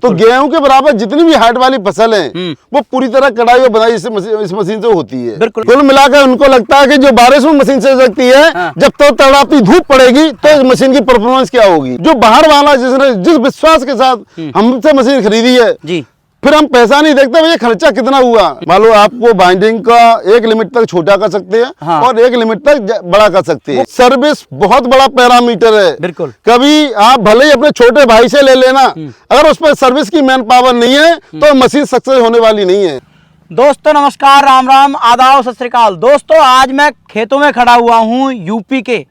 तो गेहूं के बराबर जितनी भी हाइट वाली फसल है वो पूरी तरह कटाई और बनाई इस मशीन से होती है। कुल मिलाकर उनको लगता है कि जो बारिश में मशीन से सकती है, जब तो तड़ाती धूप पड़ेगी तो इस मशीन की परफॉर्मेंस क्या होगी। जो बाहर वाला जिसने जिस विश्वास के साथ हमसे मशीन खरीदी है जी, फिर हम पैसा नहीं देखते भैया खर्चा कितना हुआ। मान लो आपको बाइंडिंग का एक लिमिट तक छोटा कर सकते हैं और एक लिमिट तक बड़ा कर सकते हैं। सर्विस बहुत बड़ा पैरामीटर है। बिल्कुल, कभी आप भले ही अपने छोटे भाई से ले लेना, अगर उस पर सर्विस की मैन पावर नहीं है तो मशीन सक्सेस होने वाली नहीं है। दोस्तों नमस्कार, राम राम, आदाब, सत श्री अकाल। दोस्तों आज मैं खेतों में खड़ा हुआ हूँ यूपी के,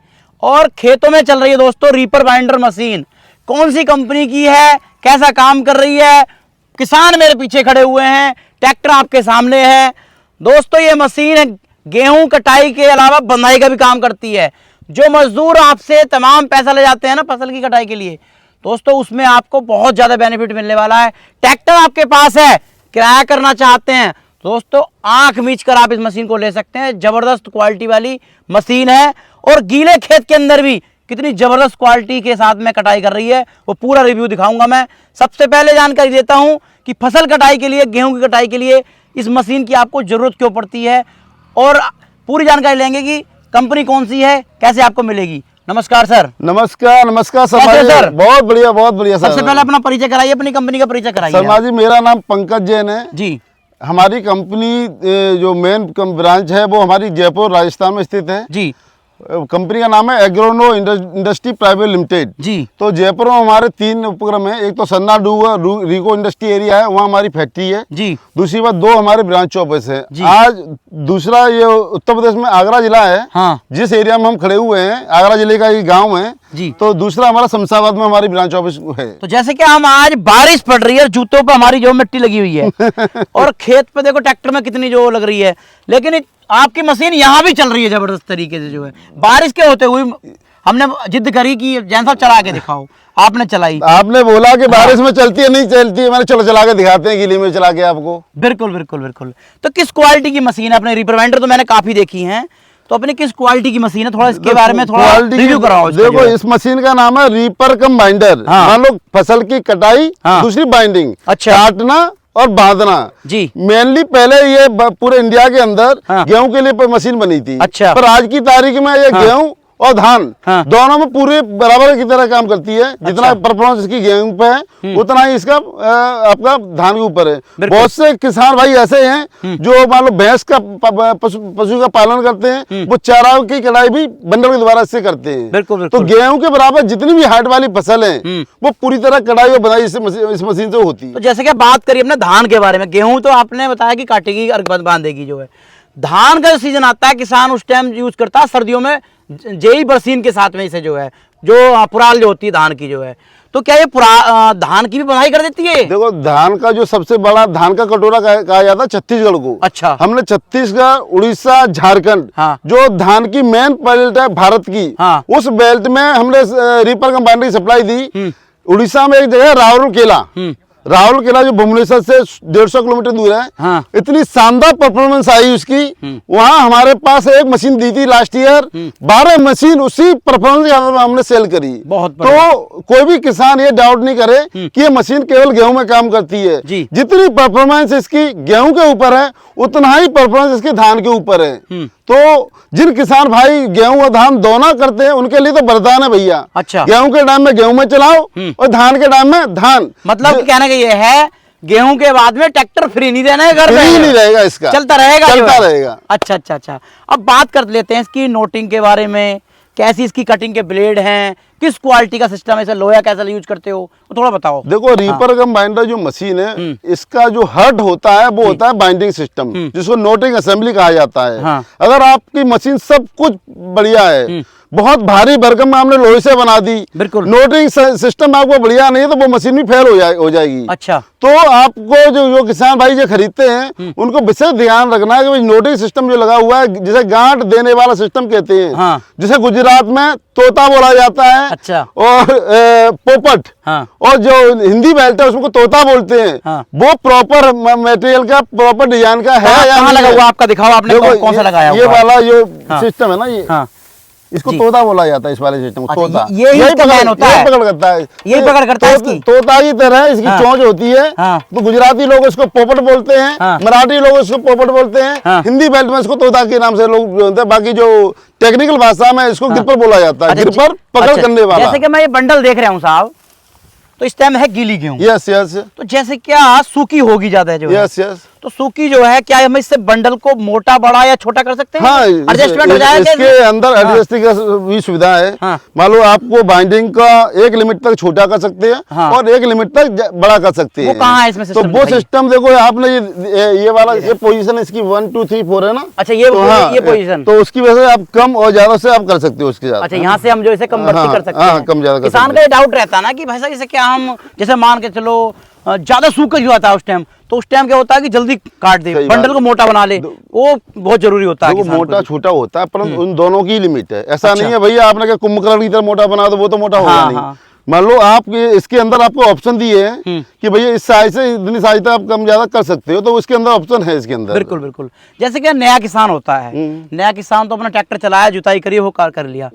और खेतों में चल रही है दोस्तों रीपर बाइंडर मशीन। कौन सी कंपनी की है, कैसा काम कर रही है, किसान मेरे पीछे खड़े हुए हैं, ट्रैक्टर आपके सामने है। दोस्तों ये मशीन गेहूं कटाई के अलावा बंधाई का भी काम करती है। जो मजदूर आपसे तमाम पैसा ले जाते हैं ना फसल की कटाई के लिए, दोस्तों उसमें आपको बहुत ज़्यादा बेनिफिट मिलने वाला है। ट्रैक्टर आपके पास है, किराया करना चाहते हैं, दोस्तों आंख मीच कर आप इस मशीन को ले सकते हैं। ज़बरदस्त क्वालिटी वाली मशीन है और गीले खेत के अंदर भी कितनी ज़बरदस्त क्वालिटी के साथ में कटाई कर रही है, वो पूरा रिव्यू दिखाऊंगा मैं। सबसे पहले जानकारी देता हूं कि फसल कटाई के लिए, गेहूं की कटाई के लिए इस मशीन की आपको ज़रूरत क्यों पड़ती है, और पूरी जानकारी लेंगे कि कंपनी कौन सी है, कैसे आपको मिलेगी। नमस्कार सर। नमस्कार नमस्कार सर। बहुत बढ़िया सर। सबसे पहले अपना परिचय कराइए, अपनी कंपनी का परिचय कराइए। शर्मा जी, मेरा नाम पंकज जैन है जी। हमारी कंपनी जो मेन ब्रांच है वो हमारी जयपुर राजस्थान में स्थित है जी। कंपनी का नाम है एग्रोनो इंडस्ट्री प्राइवेट लिमिटेड जी। तो जयपुर में हमारे 3 उपक्रम है। एक तो सन्ना रिको इंडस्ट्री एरिया है, वहाँ हमारी फैक्ट्री है जी। दूसरी बात 2 हमारे ब्रांच ऑफिस है। आज दूसरा ये उत्तर प्रदेश में आगरा जिला है। हाँ। जिस एरिया में हम खड़े हुए हैं, आगरा जिले का ये गाँव है जी। तो दूसरा हमारा शमशाबाद में हमारी ब्रांच ऑफिस है। तो जैसे कि हम आज बारिश पड़ रही है, जूतों पर हमारी जो मिट्टी लगी हुई है और खेत पे देखो ट्रैक्टर में कितनी जो लग रही है, लेकिन आपकी मशीन यहाँ भी चल रही है जबरदस्त तरीके से। जो है बारिश के होते हुए हमने जिद करी कि जैन साहब चला के दिखाओ, आपने चलाई। आपने बोला कि बारिश में चलती है, नहीं चलती है, मैंने चलो चला के दिखाते हैं, गीली में चला के आपको। बिल्कुल बिल्कुल बिल्कुल। तो किस क्वालिटी की मशीन है अपने रीपर बाइंडर? तो मैंने काफी देखी है, तो अपनी किस क्वालिटी की मशीन है, थोड़ा इसके बारे में थोड़ा रिव्यू कराओ। देखो इस मशीन का नाम है रीपर कम बाइंडर। मान लो फसल की कटाई, दूसरी बाइंडिंग, अच्छा, काटना और बांधना जी। मेनली पहले ये पूरे इंडिया के अंदर गेहूं के लिए मशीन बनी थी। अच्छा। पर आज की तारीख में ये गेहूं और धान दोनों में पूरे बराबर की तरह काम करती है। जितना परफॉर्मेंस इसकी गेहूं पे है उतना ही इसका आपका धान के ऊपर है। बहुत से किसान भाई ऐसे हैं जो मान लो भैंस का पशु का पालन करते हैं, वो चारा की कटाई भी बंडल के द्वारा इससे करते हैं। तो गेहूं के बराबर जितनी भी हाइट वाली फसल है वो पूरी तरह कटाई और बनाई इस मशीन से होती है। तो जैसे कि बात करिए अपने धान के बारे में, गेहूं तो आपने बताया कि काटेगी और बांधेगी। जो है धान का सीजन आता है, किसान उस टाइम यूज करता है सर्दियों में जेई बरसीन के साथ में इसे जो है जो पुराल जो होती है धान की जो है, तो क्या ये धान की भी बनाई कर देती है? देखो धान का जो सबसे बड़ा धान का कटोरा कहा जाता है छत्तीसगढ़ को। अच्छा। हमने छत्तीसगढ़, उड़ीसा, झारखंड जो धान की मेन बेल्ट है भारत की, उस बेल्ट में हमने रीपर कंबाइनर की सप्लाई दी। उड़ीसा में एक जगह राउरकेला जो भुवनेश्वर से 150 किलोमीटर दूर है। हाँ। इतनी शानदार परफॉर्मेंस आई उसकी, वहाँ हमारे पास एक मशीन दी थी लास्ट ईयर, 12 मशीन उसी परफॉर्मेंस के आधार पर हमने सेल करी। बहुत तो कोई भी किसान ये डाउट नहीं करे कि ये मशीन केवल गेहूं में काम करती है। जितनी परफॉर्मेंस इसकी गेहूं के ऊपर है उतना ही परफॉर्मेंस इसके धान के ऊपर है। तो जिन किसान भाई गेहूं और धान दोनों करते हैं उनके लिए तो वरदान है भैया। अच्छा। गेहूं के टाइम में गेहूं में चलाओ और धान के टाइम में धान। मतलब कहने का ये है गेहूं के बाद में ट्रैक्टर फ्री नहीं देना है, घर में फ्री नहीं रहेगा, इसका चलता रहेगा। अच्छा। अब बात कर लेते हैं इसकी नोटिंग के बारे में, कैसी इसकी कटिंग के ब्लेड हैं, किस क्वालिटी का सिस्टम है, लोहा कैसा यूज करते हो, तो थोड़ा बताओ। देखो रीपर कम बाइंडर जो मशीन है इसका जो हर्ट होता है वो होता है बाइंडिंग सिस्टम, जिसको नोटिंग असेंबली कहा जाता है। अगर आपकी मशीन सब कुछ बढ़िया है, बहुत भारी भरकम हमने लोहे से बना दी, बिल्कुल नोटिंग सिस्टम आपको बढ़िया नहीं है तो वो मशीन भी फेल हो जाएगी। अच्छा। तो आपको जो किसान भाई जो खरीदते हैं उनको विशेष ध्यान रखना है कि नोटिंग सिस्टम जो लगा हुआ है, जिसे गांठ देने वाला सिस्टम कहते हैं। हाँ। जिसे गुजरात में तोता बोला जाता है। अच्छा। और पोपट। हाँ। और जो हिंदी बेल्ट है उसको तोता बोलते हैं। हाँ। वो प्रॉपर मटेरियल का, प्रॉपर डिजाइन का है या लगा हुआ आपका? दिखाओ आपने कौन सा लगाया? ये वाला जो सिस्टम है ना, ये इसको तोता बोला जाता है, इस वाले सिस्टम को तोता। यही पकड़ करता है, यही पकड़ करता है इसकी। तोता की तरह इसकी चोंच होती है। तो गुजराती लोग इसको पोपट बोलते हैं, मराठी लोग इसको पोपट बोलते हैं, हिंदी बेल्ट में इसको तोता के नाम से लोग बोलते हैं। बाकी जो टेक्निकल भाषा में इसको गिरपर बोला जाता है, गिरपर पकड़ करने वाला। जैसे कि मैं ये बंडल देख रहा हूँ साहब, तो इस टाइम है गीली गेहूं। Yes yes. तो जैसे क्या सूखी होगी ज्यादा जो है। Yes yes. तो सूखी जो है, क्या हम इससे बंडल को मोटा बड़ा या छोटा कर सकते हैं? हाँ, एडजस्टमेंट हो जाएगा इसके अंदर एडजस्टिंग का भी सुविधा है। मान लो आपको बाइंडिंग का एक लिमिट तक छोटा कर सकते हैं और एक लिमिट तक बड़ा कर सकते हैं। वो कहाँ है इसमें तो वो सिस्टम देखो, आपने ये वाला ये पोजीशन इसकी 1 2 3 4 है ना। अच्छा, ये पोजीशन, तो उसकी वजह से आप कम और ज्यादा से आप कर सकते हो उसके साथ। अच्छा, यहाँ से हम जो इसे कम कर सकते हैं, कम ज्यादा। किसान का ये डाउट रहता है ना कि भाई साहब इसे क्या हम, जैसे मान के चलो ज्यादा सूखा जो आता है उस टाइम, तो उस टाइम क्या होता है कि जल्दी काट दे, बंडल को मोटा बना ले, वो बहुत जरूरी होता है। मोटा छोटा होता है, परंतु उन दोनों की लिमिट है। ऐसा नहीं है भैया आपने क्या कुंभकर्ण की तरह मोटा बना दो, वो तो मोटा होगा नहीं। मान लो आप इसके अंदर आपको ऑप्शन दिए हैं कि भैया इस साइज से इतनी साइज तक आप कम ज्यादा कर सकते हो, तो उसके अंदर ऑप्शन है इसके अंदर। बिल्कुल बिल्कुल। जैसे कि नया किसान होता है, नया किसान तो अपना ट्रैक्टर चलाया, जुताई करी, वो कर लिया,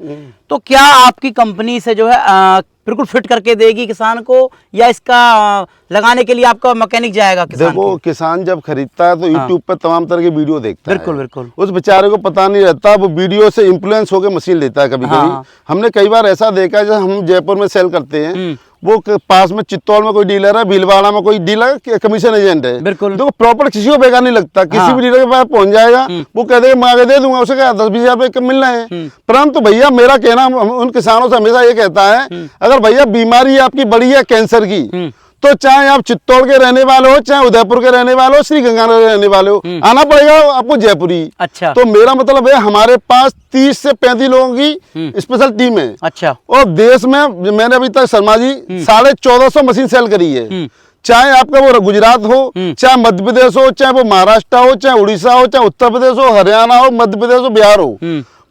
तो क्या आपकी कंपनी से जो है बिल्कुल फिट करके देगी किसान को, या इसका लगाने के लिए आपका मैकेनिक जाएगा किसान? देखो, किसान जब खरीदता है तो यूट्यूब पर तमाम तरह के वीडियो देखता है। बिल्कुल बिल्कुल। उस बेचारे को पता नहीं रहता, वो वीडियो से इन्फ्लुएंस होकर मशीन लेता है कभी कभी। हमने कई बार ऐसा देखा है, जैसे हम जयपुर में सेल करते हैं, वो पास में चित्तौड़ में कोई डीलर है, भीलवाड़ा में कोई डीलर कमीशन एजेंट है। बिल्कुल। तो प्रॉपर किसी को बेकार नहीं लगता, किसी भी डीलर के पास पहुंच जाएगा, वो कह देगा मैं आगे दे दूंगा, उसे क्या 10-20 हजार रुपये कम मिल रहे हैं। परंतु भैया मेरा कहना उन किसानों से हमेशा ये कहता है, अगर भैया बीमारी आपकी बड़ी है कैंसर की, तो चाहे आप चित्तौड़ के रहने वाले हो, चाहे उदयपुर के रहने वाले हो, श्री गंगानगर रहने वाले हो, आना पड़ेगा आपको जयपुरी। अच्छा। तो मेरा मतलब है हमारे पास 30 से 35 लोगों की स्पेशल टीम है। अच्छा। और देश में मैंने अभी तक शर्मा जी 1450 मशीन सेल करी है। चाहे आपका वो गुजरात हो, चाहे मध्य प्रदेश हो, चाहे वो महाराष्ट्र हो, चाहे उड़ीसा हो, चाहे उत्तर प्रदेश हो, हरियाणा हो, मध्य प्रदेश हो, बिहार हो,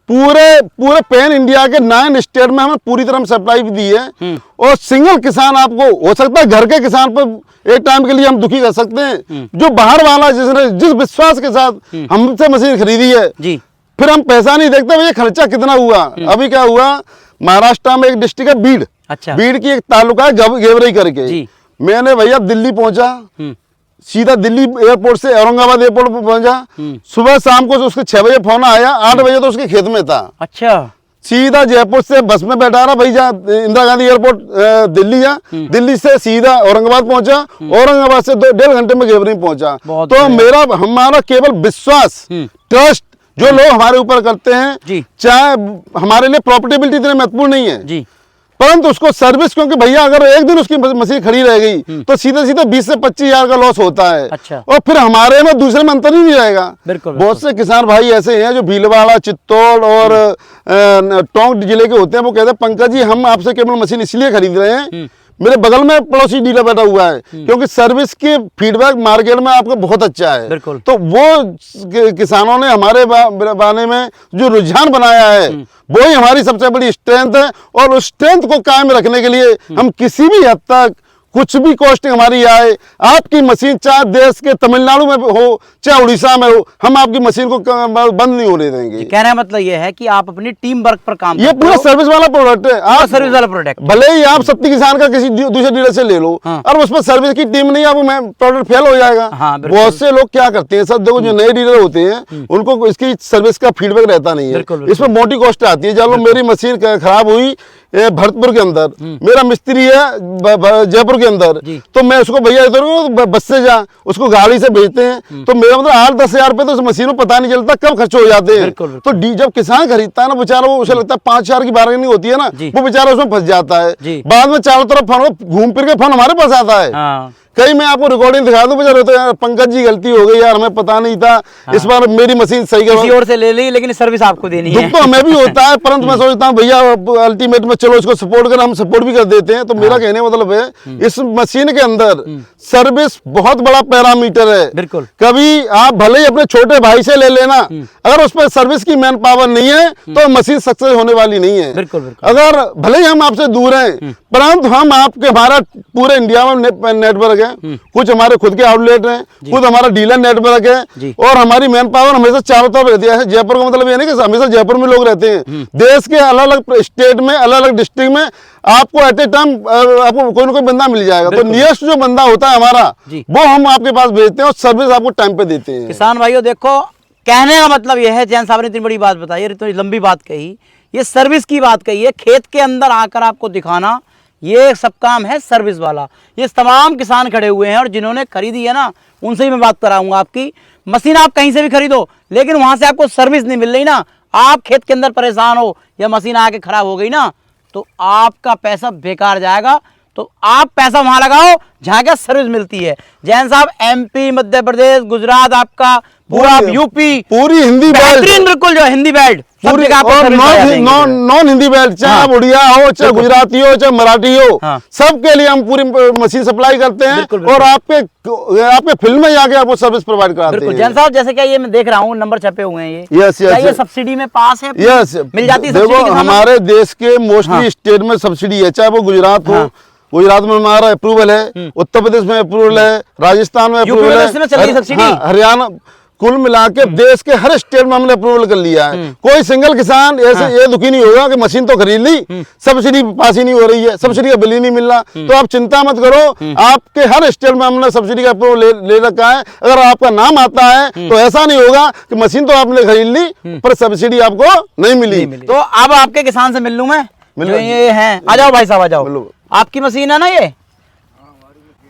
पूरे पैन इंडिया के 9 स्टेट में हमें पूरी तरह सप्लाई भी दी है। और सिंगल किसान आपको हो सकता है घर के किसान पर एक टाइम के लिए हम दुखी कर सकते हैं, जो बाहर वाला जिसने जिस विश्वास के साथ हमसे मशीन खरीदी है जी, फिर हम पैसा नहीं देखते भैया खर्चा कितना हुआ। अभी क्या हुआ, महाराष्ट्र में एक डिस्ट्रिक्ट है बीड़। अच्छा। बीड़ की एक तालुका है गेवरई करके जी। मैंने भैया दिल्ली पहुंचा, सीधा दिल्ली एयरपोर्ट से औरंगाबाद एयरपोर्ट पर पहुंचा, सुबह शाम को उसके 6 बजे फोन आया, 8 बजे तो उसके खेत में था। अच्छा। सीधा जयपुर से बस में बैठा रहा, भाई जा इंदिरा गांधी एयरपोर्ट दिल्ली जा, दिल्ली से सीधा औरंगाबाद पहुंचा, औरंगाबाद से 1.5 घंटे में गेवरी पहुंचा। तो हमारा केवल विश्वास, ट्रस्ट जो लोग हमारे ऊपर करते हैं, चाहे हमारे लिए प्रॉफिटेबिलिटी इतनी महत्वपूर्ण नहीं है जी, परंतु उसको सर्विस, क्योंकि भैया अगर एक दिन उसकी मशीन खड़ी रह गई तो सीधे सीधे 20 से 25 हजार का लॉस होता है। अच्छा। और फिर हमारे में दूसरे में अंतर ही नहीं जाएगा। बहुत से किसान भाई ऐसे हैं जो भीलवाड़ा, चित्तौड़ और टोंक जिले के होते हैं, वो कहते हैं पंकज जी हम आपसे केवल मशीन इसलिए खरीद रहे हैं, मेरे बगल में पड़ोसी डीलर बैठा हुआ है, क्योंकि सर्विस की फीडबैक मार्केट में आपका बहुत अच्छा है। तो वो किसानों ने हमारे बारे में जो रुझान बनाया है, वो ही हमारी सबसे बड़ी स्ट्रेंथ है। और उस स्ट्रेंथ को कायम रखने के लिए हम किसी भी हद तक कुछ भी कॉस्टिंग हमारी आए, आपकी मशीन चाहे देश के तमिलनाडु में हो चाहे उड़ीसा में हो, हम आपकी मशीन को बंद नहीं होने देंगे। कहने का मतलब ये है कि आप अपनी टीम वर्क पर काम, ये पूरा सर्विस वाला प्रोडक्ट है। आप सर्विस वाला प्रोडक्ट, भले ही आप सत्ती किसान का किसी दूसरे डीलर से ले लो, और उसमें सर्विस की टीम नहीं, आपको प्रोडक्ट फेल हो जाएगा। बहुत से लोग क्या करते हैं सब, देखो जो नए डीलर होते हैं उनको इसकी सर्विस का फीडबैक रहता नहीं है, इसमें मोटी कॉस्ट आती है। चलो मेरी मशीन खराब हुई भरतपुर के अंदर, मेरा मिस्त्री है जयपुर के अंदर, तो मैं उसको भैया इधर बस से जा, उसको गाड़ी से भेजते हैं, तो मेरा मतलब 8-10 हजार रुपए तो उस मशीन में पता नहीं चलता कब खर्च हो जाते हैं। तो जब किसान खरीदता है ना बेचारा, वो उसे लगता है 5 हजार की बार्गेनिंग होती है ना, वो बेचारा उसमें फंस जाता है। बाद में चारों तरफ फोन घूम फिर के फोन हमारे पास आता है। कहीं मैं आपको रिकॉर्डिंग दिखा दूं, बेचारे तो यार पंकज जी गलती हो गई यार, हमें पता नहीं था, इस बार मेरी मशीन सही किसी और से ले ली, लेकिन सर्विस आपको देनी है। दुख तो हमें भी होता है, परंतु मैं सोचता हूँ भैया अल्टीमेट में चलो इसको सपोर्ट कर, हम सपोर्ट भी कर देते हैं। तो मेरा कहने का मतलब है इस मशीन के अंदर सर्विस बहुत बड़ा पैरामीटर है। बिल्कुल। कभी आप भले ही अपने छोटे भाई से ले लेना, अगर उस पर सर्विस की मैन पावर नहीं है तो मशीन सक्सेस होने वाली नहीं है। बिल्कुल। अगर भले ही हम आपसे दूर हैं, परंतु हम आपके, हमारा पूरे इंडिया में नेटवर्क है, कुछ हमारे खुद के आउटलेट हैं, खुद हमारा डीलर नेटवर्क है, और हमारी मैन पावर हमेशा चारों तरफ रहती है। जयपुर का मतलब ये नहीं कि हमेशा जयपुर में लोग रहते हैं, देश के अलग अलग स्टेट में, अलग अलग डिस्ट्रिक्ट में आपको एट ए टाइम आपको कोई ना कोई बंदा मिल जाएगा। तो नियरेस्ट जो बंदा होता है हमारा, वो हम आपके पास भेजते हैं और सर्विस आपको टाइम पे देते हैं। किसान भाइयों देखो, कहने का मतलब यह है, जैन साहब ने इतनी बड़ी बात बताई, इतनी लंबी बात कही, ये सर्विस की बात कही है। खेत के अंदर आकर आपको दिखाना, ये सब काम है सर्विस वाला। ये तमाम किसान खड़े हुए हैं और जिन्होंने खरीदी है ना, उनसे ही मैं बात कराऊंगा। आपकी मशीन आप कहीं से भी खरीदो, लेकिन वहां से आपको सर्विस नहीं मिल रही ना, आप खेत के अंदर परेशान हो या मशीन आके खराब हो गई ना, तो आपका पैसा बेकार जाएगा। तो आप पैसा वहां लगाओ जहां क्या सर्विस मिलती है। जैन साहब एमपी, मध्य प्रदेश, गुजरात, आपका पूरा यूपी, पूरी हिंदी बेहतरीन, बिल्कुल जो हिंदी बेल्ट, पूरी नॉन हिंदी बेल्ट, चाहे उड़िया हो, चाहे गुजराती हो, चाहे मराठी हो, सबके लिए हम पूरी मशीन सप्लाई करते हैं और आपके फील्ड में जाके आपको सर्विस प्रोवाइड कराते हैं। जैन साहब जैसे क्या ये मैं देख रहा हूँ नंबर छपे हुए हैं, ये सब्सिडी में पास है, मिल जाती है। देखो हमारे देश के मोस्टली स्टेट में सब्सिडी है, चाहे वो गुजरात हो, गुजरात में हमारा अप्रूवल है, उत्तर प्रदेश में अप्रूवल है, राजस्थान में अप्रूवल है, हरियाणा, कुल मिला के देश के हर स्टेट में हमने अप्रूवल कर लिया है। कोई सिंगल किसान ऐसे ये दुखी नहीं होगा कि मशीन तो खरीद ली, सब्सिडी पास ही नहीं हो रही है, सब्सिडी का बिल ही नहीं मिल रहा। तो आप चिंता मत करो, आपके हर स्टेट में हमने सब्सिडी का अप्रूवल ले रखा है। अगर आपका नाम आता है तो ऐसा नहीं होगा कि मशीन तो आपने खरीद ली पर सब्सिडी आपको नहीं मिली। तो अब आपके किसान से मिल लूं मैं, जो ये हैं, आ जाओ भाई साहब, आ जाओ। आपकी मशीन है ना ये,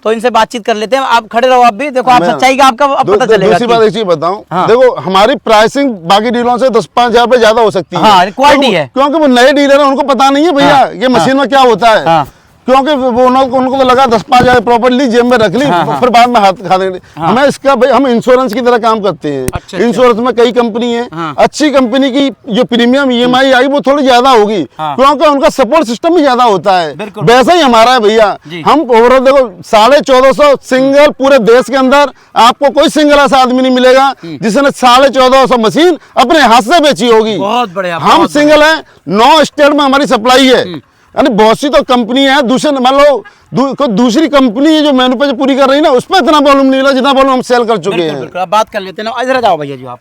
तो इनसे बातचीत कर लेते हैं। आप खड़े रहो, आप भी देखो, आप सच्चाई का आपका अब पता चलेगा। दूसरी बात एक चीज बताऊं, देखो हमारी प्राइसिंग बाकी डीलरों से 10-5 हजार रुपए ज्यादा हो सकती है, क्वालिटी है, क्योंकि वो नए डीलर है, उनको पता नहीं है भैया ये मशीन में क्या होता है, क्योंकि वो उनको तो लगा 10-5 हजार प्रॉपर्टी जेब में रख ली, फिर बाद में हाथ खा देंगे। हमें इसका भाई हम इंश्योरेंस की तरह काम करते हैं। इंश्योरेंस में कई कंपनी है, अच्छी कंपनी की जो प्रीमियम EMI आई वो थोड़ी ज्यादा होगी, क्योंकि उनका सपोर्ट सिस्टम भी ज्यादा होता है। वैसा ही हमारा है भैया। हम ओवरऑल देखो 1450 सिंगल, पूरे देश के अंदर आपको कोई सिंगल ऐसा आदमी नहीं मिलेगा जिसने 1450 मशीन अपने हाथ से बेची होगी। बहुत बढ़िया। हम सिंगल है, 9 स्टेट में हमारी सप्लाई है, यानी बहुत सी तो कंपनी है, दूसरे मान लो कोई दूसरी कंपनी है जो मैन्युफैक्चर पूरी कर रही है ना, उस पर इतना प्रॉब्लम नहीं है जितना प्रॉब्लम हम सेल कर चुके हैं। बिल्कुल, आप बात कर लेते हैं ना। इधर जाओ भैया जी आप।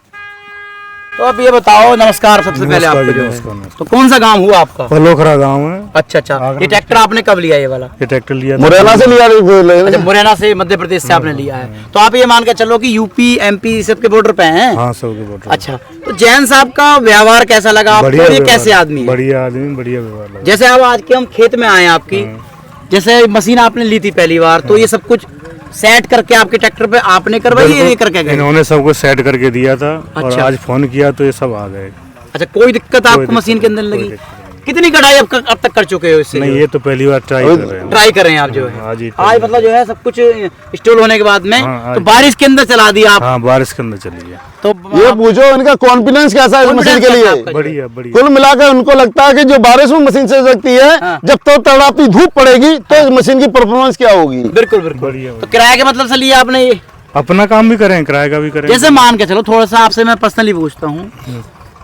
तो आप ये बताओ, नमस्कार सबसे पहले आपको जो है, तो कौन सा गांव हुआ आपका? पलोखरा गांव है। अच्छा, ये ट्रैक्टर आपने कब लिया? ये वाला ये ट्रैक्टर लिया मुरैना से लिया। अच्छा, मुरैना से, मध्य प्रदेश से आपने लिया है। तो आप ये मान के चलो कि यूपी MP सबके बॉर्डर पे हैं। हाँ, सबके बॉर्डर। अच्छा, तो जैन साहब का व्यवहार कैसा लगा आपको? ये कैसे आदमी है? बढ़िया आदमी, बढ़िया व्यवहार लगा। जैसे अब आज के हम खेत में आए आपकी, जैसे मशीन आपने ली थी पहली बार, तो ये सब कुछ सेट करके आपके ट्रैक्टर पे आपने करवाई, ये करके गए? इन्होंने सब कुछ सेट करके दिया था। और आज फोन किया तो ये सब आ गए। अच्छा, कोई दिक्कत आपको मशीन के अंदर लगी? कितनी कढ़ाई अब तक कर चुके हो इससे? नहीं, ये तो पहली बार ट्राई कर रहे हैं आप जो है। आज मतलब जो है सब कुछ इंस्टॉल होने के बाद में तो बारिश के अंदर चला दिया आप? हाँ, बारिश के अंदर चली है। तो ये पूछो इनका कॉन्फिडेंस कैसा है इस मशीन के लिए? बढ़िया बढ़िया। कुल मिलाकर उनको लगता है कि जो बारिश में मशीन चल सकती है, जब तो तड़ाती धूप पड़ेगी तो इस मशीन की परफॉर्मेंस क्या होगी। बिल्कुल बिल्कुल। तो किराए के मतलब से लिया आपने? ये अपना काम भी करें, किराए का भी करें। जैसे मान के चलो, थोड़ा सा आपसे मैं पर्सनली पूछता हूँ,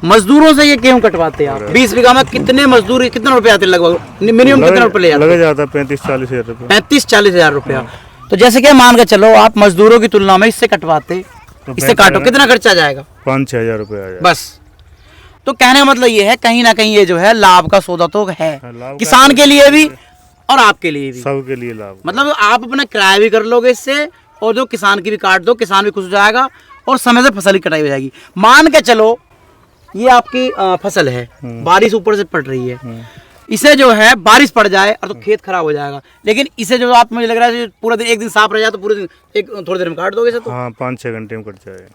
मजदूरों से ये गेहूं कटवाते हैं आप? 20 बीघा में कितने मजदूर, कितने रुपए आते हैं लगभग? मिनिमम कितने रुपए ले लग जाता है? 35-40 हजार रुपए। 35-40 हजार रुपया। तो जैसे कि मान के चलो, आप मजदूरों की तुलना में इससे कटवाते, इससे काटो, कितना खर्चा जाएगा? 5-6 हजार रुपए आ जाएगा बस। तो कहने का मतलब ये है, कहीं ना कहीं ये जो है लाभ का सौदा तो है, किसान के लिए भी और आपके लिए भी, सबके लिए लाभ। मतलब आप अपना किराया भी कर लोगे इससे, और जो किसान की भी काट दो, किसान भी खुश हो जाएगा और समय से फसल की कटाई हो जाएगी। मान के चलो ये आपकी फसल है, बारिश ऊपर से पड़ रही है, इसे जो है बारिश पड़ जाए और तो खेत खराब हो जाएगा, लेकिन इसे जो आप, मुझे लग रहा है पूरा दिन, एक दिन साफ रह जाए तो पूरे दिन, एक थोड़ी देर में काट दोगे इसे तो? हाँ, 5-6 घंटे में कट जाएगा।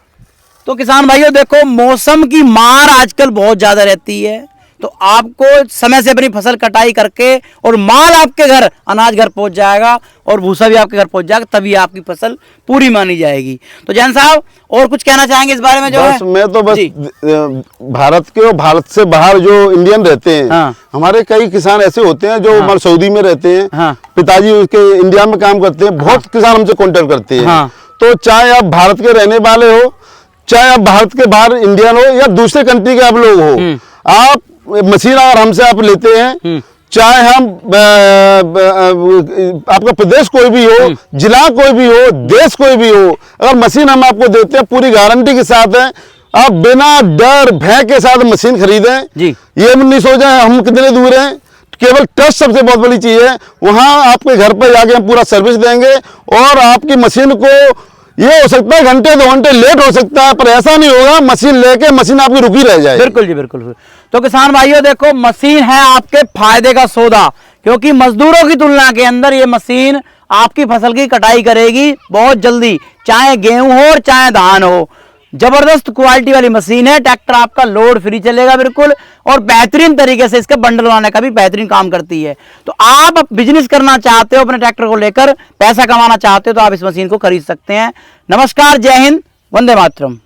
तो किसान भाइयों देखो, मौसम की मार आजकल बहुत ज्यादा रहती है, तो आपको समय से अपनी फसल कटाई करके और माल आपके घर, अनाज घर पहुंच जाएगा और भूसा भी आपके घर पहुंच जाएगा, तभी आपकी फसल पूरी मानी जाएगी। तो जैन साहब और कुछ कहना चाहेंगे इस बारे में? जो बस है मैं तो बस भारत के और भारत से बाहर जो इंडियन रहते हैं, हमारे कई किसान ऐसे होते हैं जो हमारे सऊदी में रहते हैं, पिताजी उसके इंडिया में काम करते हैं, बहुत किसान हमसे कॉन्टेक्ट करते हैं। तो चाहे आप भारत के रहने वाले हो, चाहे आप भारत के बाहर इंडियन हो या दूसरे कंट्री के आप लोग हो, आप मशीन अगर हमसे आप लेते हैं, चाहे हम आपका प्रदेश कोई भी हो, जिला कोई भी हो, देश कोई भी हो, अगर मशीन हम आपको देते हैं पूरी गारंटी के साथ है, आप बिना डर भय के साथ मशीन खरीदें जी। ये नहीं सोचें हम कितने दूर हैं, केवल ट्रस्ट सबसे बहुत बड़ी चीज है। वहां आपके घर पर जाके हम पूरा सर्विस देंगे और आपकी मशीन को, ये हो सकता है घंटे 2 घंटे लेट हो सकता है, पर ऐसा नहीं होगा मशीन लेके मशीन आपकी रुकी रह जाए। बिल्कुल जी, बिल्कुल। तो किसान भाइयों देखो, मशीन है आपके फायदे का सौदा, क्योंकि मजदूरों की तुलना के अंदर ये मशीन आपकी फसल की कटाई करेगी बहुत जल्दी, चाहे गेहूं हो और चाहे धान हो। जबरदस्त क्वालिटी वाली मशीन है। ट्रैक्टर आपका लोड फ्री चलेगा बिल्कुल, और बेहतरीन तरीके से इसके बंडल बनाने का भी बेहतरीन काम करती है। तो आप बिजनेस करना चाहते हो, अपने ट्रैक्टर को लेकर पैसा कमाना चाहते हो, तो आप इस मशीन को खरीद सकते हैं। नमस्कार, जय हिंद, वंदे मातरम।